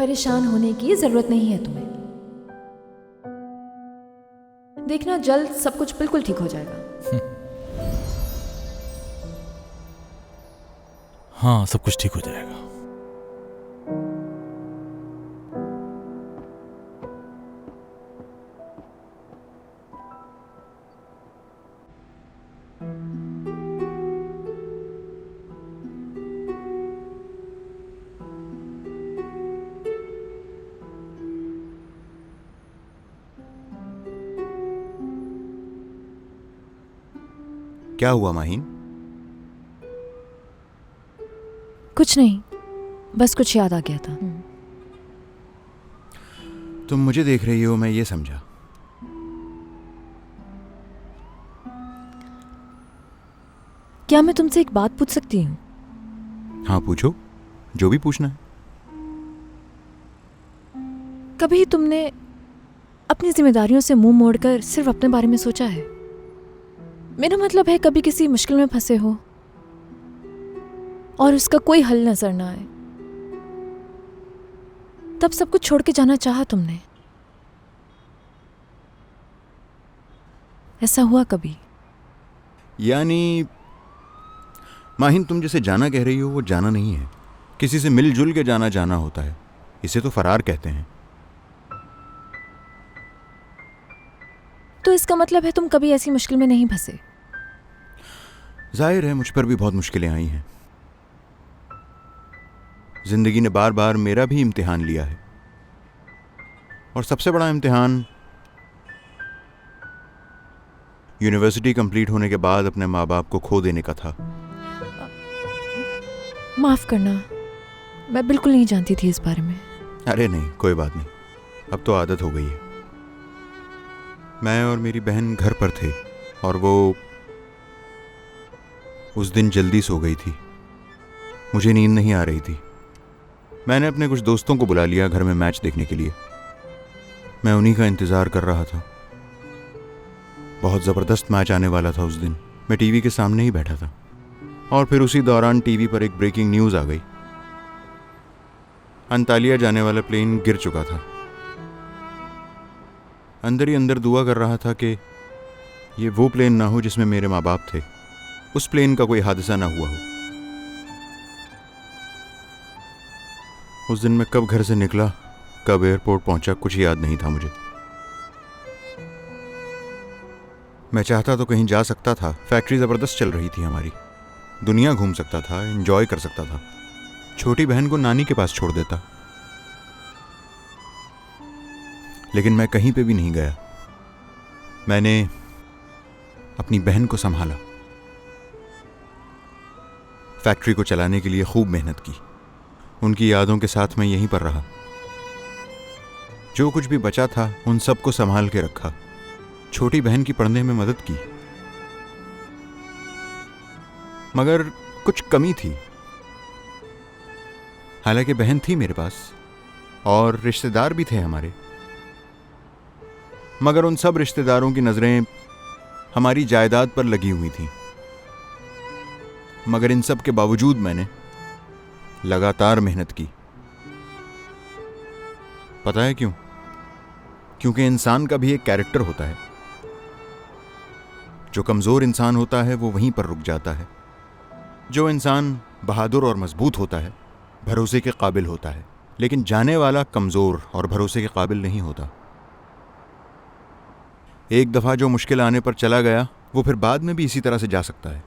परेशान होने की जरूरत नहीं है तुम्हें। देखना जल्द सब कुछ बिल्कुल ठीक हो जाएगा। हाँ, सब कुछ ठीक हो जाएगा। क्या हुआ माहीन? कुछ नहीं, बस कुछ याद आ गया था। तुम मुझे देख रही हो, मैं ये समझा। क्या मैं तुमसे एक बात पूछ सकती हूँ? हाँ पूछो, जो भी पूछना है। कभी तुमने अपनी जिम्मेदारियों से मुंह मोड़कर सिर्फ अपने बारे में सोचा है? मेरा मतलब है, कभी किसी मुश्किल में फंसे हो और उसका कोई हल नजर ना आए, तब सब कुछ छोड़ के जाना चाहा तुमने? ऐसा हुआ कभी? यानी माहीन, तुम जिसे जाना कह रही हो वो जाना नहीं है। किसी से मिलजुल के जाना जाना होता है। इसे तो फरार कहते हैं। तो इसका मतलब है तुम कभी ऐसी मुश्किल में नहीं फंसे? जाहिर है मुझ पर भी बहुत मुश्किलें आई हैं। जिंदगी ने बार बार मेरा भी इम्तिहान लिया है, और सबसे बड़ा इम्तिहान यूनिवर्सिटी कंप्लीट होने के बाद अपने माँ बाप को खो देने का था। माफ करना, मैं बिल्कुल नहीं जानती थी इस बारे में। अरे नहीं, कोई बात नहीं, अब तो आदत हो गई है। मैं और मेरी बहन घर पर थे और वो उस दिन जल्दी सो गई थी। मुझे नींद नहीं आ रही थी। मैंने अपने कुछ दोस्तों को बुला लिया घर में मैच देखने के लिए। मैं उन्हीं का इंतज़ार कर रहा था। बहुत ज़बरदस्त मैच आने वाला था उस दिन। मैं टीवी के सामने ही बैठा था और फिर उसी दौरान टीवी पर एक ब्रेकिंग न्यूज़ आ गई। अंतालिया जाने वाला प्लेन गिर चुका था। अंदर ही अंदर दुआ कर रहा था कि ये वो प्लेन ना हो जिसमें मेरे माँ बाप थे। उस प्लेन का कोई हादसा ना हुआ हो। उस दिन मैं कब घर से निकला, कब एयरपोर्ट पहुंचा, कुछ याद नहीं था मुझे। मैं चाहता तो कहीं जा सकता था। फैक्ट्री ज़बरदस्त चल रही थी हमारी। दुनिया घूम सकता था, एंजॉय कर सकता था। छोटी बहन को नानी के पास छोड़ देता। लेकिन मैं कहीं पे भी नहीं गया। मैंने अपनी बहन को संभाला। फैक्ट्री को चलाने के लिए खूब मेहनत की। उनकी यादों के साथ मैं यहीं पर रहा। जो कुछ भी बचा था उन सबको संभाल के रखा। छोटी बहन की पढ़ने में मदद की। मगर कुछ कमी थी। हालांकि बहन थी मेरे पास और रिश्तेदार भी थे हमारे, मगर उन सब रिश्तेदारों की नजरें हमारी जायदाद पर लगी हुई थीं। मगर इन सब के बावजूद मैंने लगातार मेहनत की। पता है क्यों? क्योंकि इंसान का भी एक कैरेक्टर होता है। जो कमजोर इंसान होता है वो वहीं पर रुक जाता है। जो इंसान बहादुर और मजबूत होता है, भरोसे के काबिल होता है। लेकिन जाने वाला कमजोर और भरोसे के काबिल नहीं होता। एक दफा जो मुश्किल आने पर चला गया, वो फिर बाद में भी इसी तरह से जा सकता है।